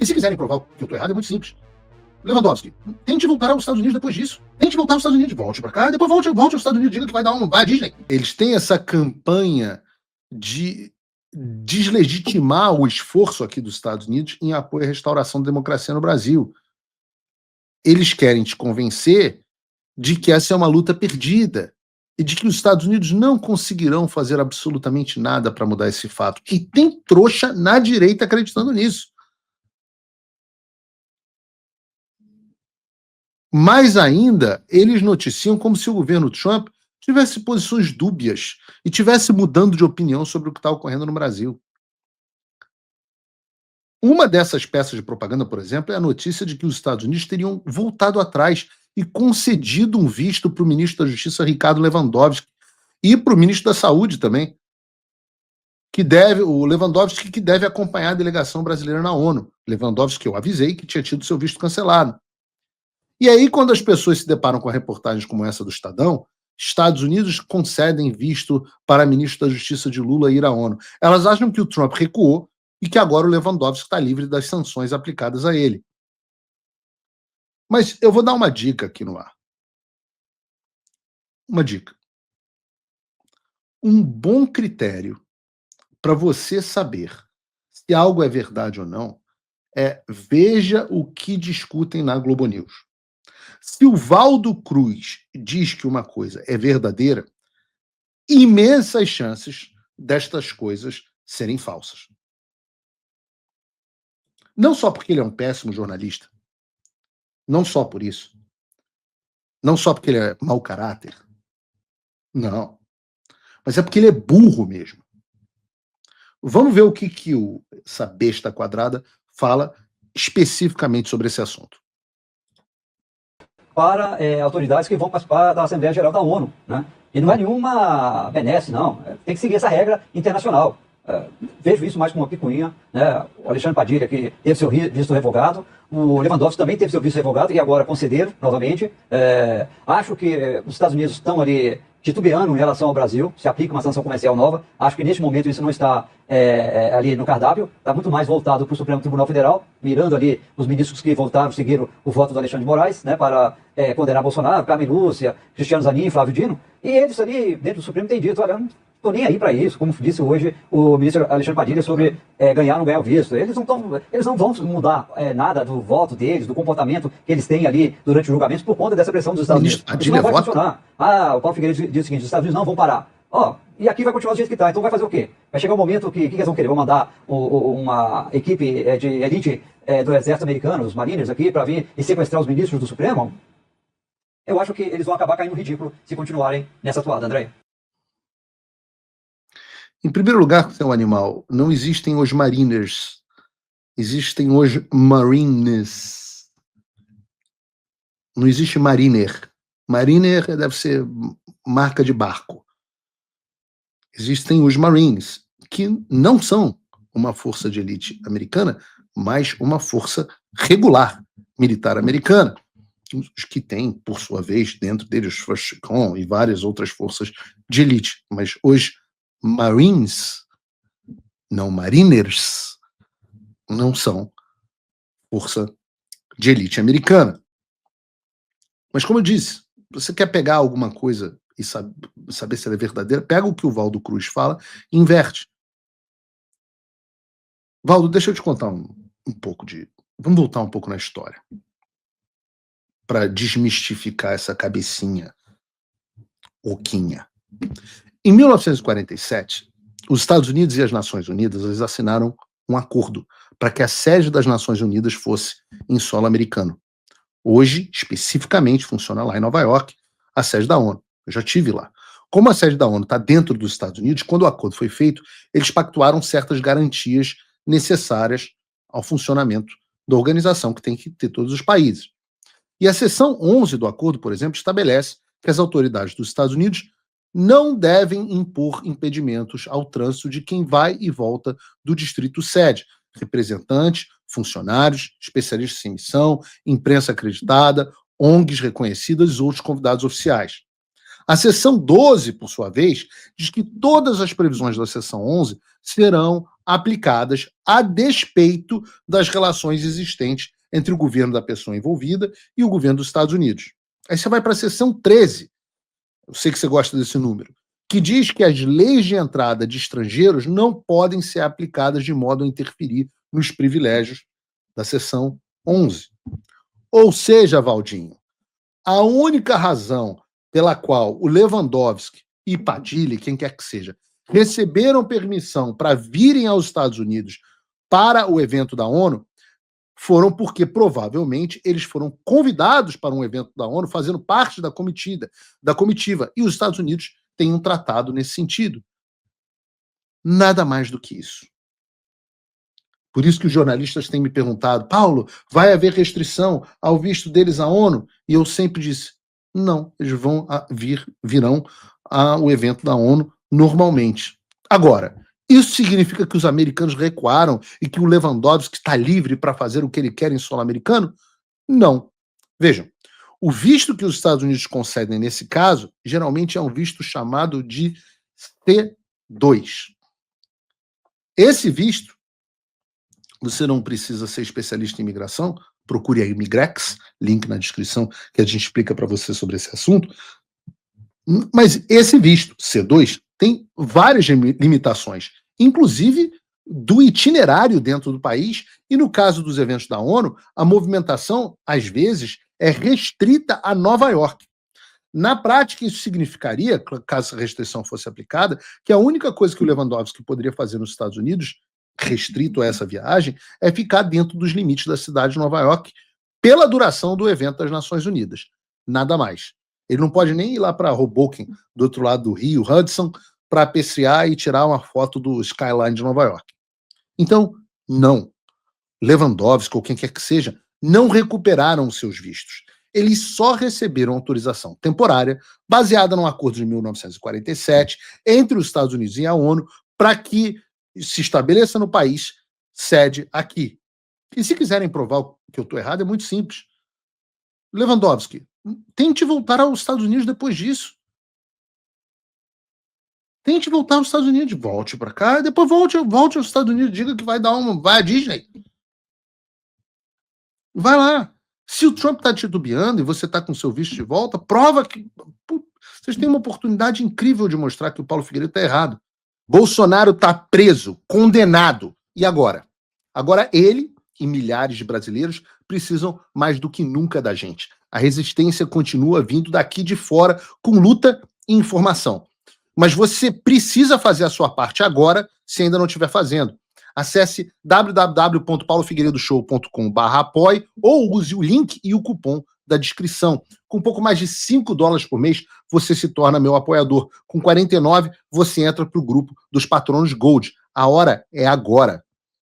E se quiserem provar que eu estou errado, é muito simples. Lewandowski, tente voltar aos Estados Unidos depois disso. Tente voltar aos Estados Unidos. Volte para cá, depois volte aos Estados Unidos, diga que vai à Disney. Eles têm essa campanha de deslegitimar o esforço aqui dos Estados Unidos em apoio à restauração da democracia no Brasil. Eles querem te convencer de que essa é uma luta perdida e de que os Estados Unidos não conseguirão fazer absolutamente nada para mudar esse fato. E tem trouxa na direita acreditando nisso. Mais ainda, eles noticiam como se o governo Trump tivesse posições dúbias e tivesse mudando de opinião sobre o que está ocorrendo no Brasil. Uma dessas peças de propaganda, por exemplo, é a notícia de que os Estados Unidos teriam voltado atrás e concedido um visto para o ministro da Justiça, Ricardo Lewandowski, e para o ministro da Saúde também, o Lewandowski que deve acompanhar a delegação brasileira na ONU. Lewandowski, que eu avisei que tinha tido seu visto cancelado. E aí, quando as pessoas se deparam com reportagens como essa do Estadão, Estados Unidos concedem visto para ministro da Justiça de Lula ir à ONU. Elas acham que o Trump recuou e que agora o Lewandowski está livre das sanções aplicadas a ele. Mas eu vou dar uma dica aqui no ar. Uma dica. Um bom critério para você saber se algo é verdade ou não é veja o que discutem na Globo News. Se o Valdo Cruz diz que uma coisa é verdadeira, imensas chances destas coisas serem falsas. Não só porque ele é um péssimo jornalista, não só por isso, não só porque ele é mau caráter, não, mas é porque ele é burro mesmo. Vamos ver o que essa besta quadrada fala especificamente sobre esse assunto. Para autoridades que vão participar da Assembleia Geral da ONU, né? E não é nenhuma benesse, não. Tem que seguir essa regra internacional. Vejo isso mais como uma picuinha, né? O Alexandre Padilha, que teve seu visto revogado, o Lewandowski também teve seu visto revogado e agora concederam novamente. Acho que os Estados Unidos estão ali titubeando em relação ao Brasil, se aplica uma sanção comercial nova. Acho que neste momento isso não está ali no cardápio, está muito mais voltado para o Supremo Tribunal Federal, mirando ali os ministros que voltaram, seguiram o voto do Alexandre de Moraes, né, para condenar Bolsonaro, Carmen Lúcia, Cristiano Zanin, Flávio Dino. E eles ali, dentro do Supremo, têm dito, olha, não estou nem aí para isso, como disse hoje o ministro Alexandre Padilha sobre ganhar ou não ganhar o visto. Eles não vão mudar nada do voto deles, do comportamento que eles têm ali durante os julgamentos por conta dessa pressão dos Estados Unidos. Isso não vai funcionar. O Paulo Figueiredo diz o seguinte, os Estados Unidos não vão parar. E aqui vai continuar do jeito que está, então vai fazer o quê? Vai chegar um momento que eles vão querer? Vão mandar uma equipe de elite do exército americano, os Mariners aqui, para vir e sequestrar os ministros do Supremo? Eu acho que eles vão acabar caindo no ridículo se continuarem nessa toada, André. Em primeiro lugar, seu animal, não existem os Mariners, existem os Marines. Não existe Mariner. Mariner deve ser marca de barco. Existem os Marines, que não são uma força de elite americana, mas uma força regular militar americana, os que têm, por sua vez, dentro deles, os First Con e várias outras forças de elite. Mas os Marines, não Mariners, não são força de elite americana. Mas, como eu disse, você quer pegar alguma coisa e saber se ela é verdadeira, pega o que o Valdo Cruz fala e inverte. Valdo, deixa eu te contar um pouco de... Vamos voltar um pouco na história para desmistificar essa cabecinha oquinha. Em 1947, os Estados Unidos e as Nações Unidas eles assinaram um acordo para que a sede das Nações Unidas fosse em solo americano. Hoje, especificamente, funciona lá em Nova York, a sede da ONU. Eu já estive lá. Como a sede da ONU está dentro dos Estados Unidos, quando o acordo foi feito, eles pactuaram certas garantias necessárias ao funcionamento da organização, que tem que ter todos os países. E a seção 11 do acordo, por exemplo, estabelece que as autoridades dos Estados Unidos não devem impor impedimentos ao trânsito de quem vai e volta do distrito sede, representantes, funcionários, especialistas em missão, imprensa acreditada, ONGs reconhecidas e outros convidados oficiais. A seção 12, por sua vez, diz que todas as previsões da seção 11 serão aplicadas a despeito das relações existentes entre o governo da pessoa envolvida e o governo dos Estados Unidos. Aí você vai para a seção 13, eu sei que você gosta desse número, que diz que as leis de entrada de estrangeiros não podem ser aplicadas de modo a interferir nos privilégios da seção 11. Ou seja, Valdinho, a única razão pela qual o Lewandowski e Padilha, quem quer que seja, receberam permissão para virem aos Estados Unidos para o evento da ONU foram porque, provavelmente, eles foram convidados para um evento da ONU, fazendo parte da comitiva. E os Estados Unidos têm um tratado nesse sentido. Nada mais do que isso. Por isso que os jornalistas têm me perguntado, Paulo, vai haver restrição ao visto deles à ONU? E eu sempre disse, não, eles virão ao evento da ONU normalmente. Agora, isso significa que os americanos recuaram e que o Lewandowski está livre para fazer o que ele quer em solo americano? Não. Vejam, o visto que os Estados Unidos concedem nesse caso, geralmente é um visto chamado de C2. Esse visto, você não precisa ser especialista em imigração, procure a Imigrex, link na descrição que a gente explica para você sobre esse assunto. Mas esse visto, C2, tem várias limitações, inclusive do itinerário dentro do país, e no caso dos eventos da ONU, a movimentação, às vezes, é restrita a Nova York. Na prática, isso significaria, caso essa restrição fosse aplicada, que a única coisa que o Lewandowski poderia fazer nos Estados Unidos, restrito a essa viagem, é ficar dentro dos limites da cidade de Nova York pela duração do evento das Nações Unidas. Nada mais. Ele não pode nem ir lá para Hoboken, do outro lado do Rio, Hudson, para apreciar e tirar uma foto do skyline de Nova York. Então, não. Lewandowski, ou quem quer que seja, não recuperaram os seus vistos. Eles só receberam autorização temporária, baseada num acordo de 1947, entre os Estados Unidos e a ONU, para que se estabeleça no país sede aqui. E se quiserem provar que eu estou errado, é muito simples. Lewandowski, tente voltar aos Estados Unidos depois disso. Tente voltar aos Estados Unidos, volte para cá, depois volte aos Estados Unidos, diga que vai à Disney. Vai lá. Se o Trump está titubeando e você está com seu visto de volta, prova que vocês têm uma oportunidade incrível de mostrar que o Paulo Figueiredo está errado. Bolsonaro está preso, condenado. E agora? Agora ele e milhares de brasileiros precisam mais do que nunca da gente. A resistência continua vindo daqui de fora com luta e informação. Mas você precisa fazer a sua parte agora, se ainda não estiver fazendo. Acesse www.paulofigueiredoshow.com/apoie ou use o link e o cupom da descrição. Com um pouco mais de $5 por mês, você se torna meu apoiador. Com 49, você entra para o grupo dos patronos Gold. A hora é agora.